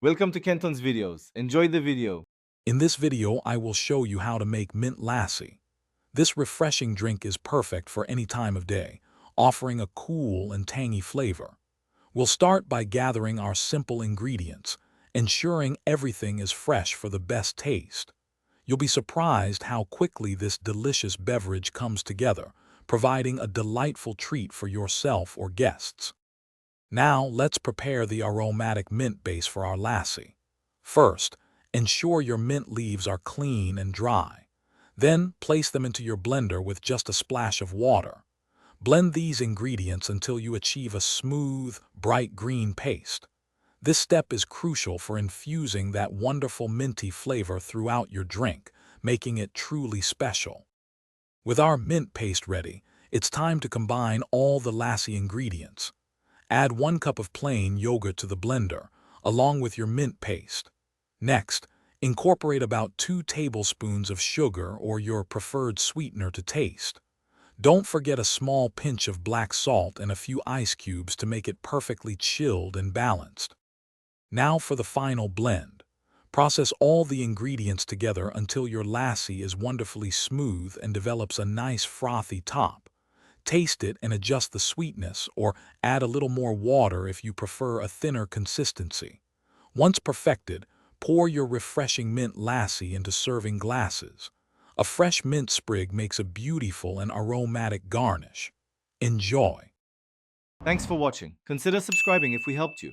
Welcome to Kenton's videos. Enjoy the video. In this video, I will show you how to make mint lassi. This refreshing drink is perfect for any time of day, offering a cool and tangy flavor. We'll start by gathering our simple ingredients, ensuring everything is fresh for the best taste. You'll be surprised how quickly this delicious beverage comes together, providing a delightful treat for yourself or guests. Now, let's prepare the aromatic mint base for our lassi. First, ensure your mint leaves are clean and dry. Then, place them into your blender with just a splash of water. Blend these ingredients until you achieve a smooth, bright green paste. This step is crucial for infusing that wonderful minty flavor throughout your drink, making it truly special. With our mint paste ready, it's time to combine all the lassi ingredients. Add 1 cup of plain yogurt to the blender, along with your mint paste. Next, incorporate about 2 tablespoons of sugar or your preferred sweetener to taste. Don't forget a small pinch of black salt and a few ice cubes to make it perfectly chilled and balanced. Now for the final blend. Process all the ingredients together until your lassi is wonderfully smooth and develops a nice frothy top. Taste it and adjust the sweetness, or add a little more water if you prefer a thinner consistency. Once perfected, pour your refreshing mint lassi into serving glasses. A fresh mint sprig makes a beautiful and aromatic garnish. Enjoy! Thanks for watching. Consider subscribing if we helped you.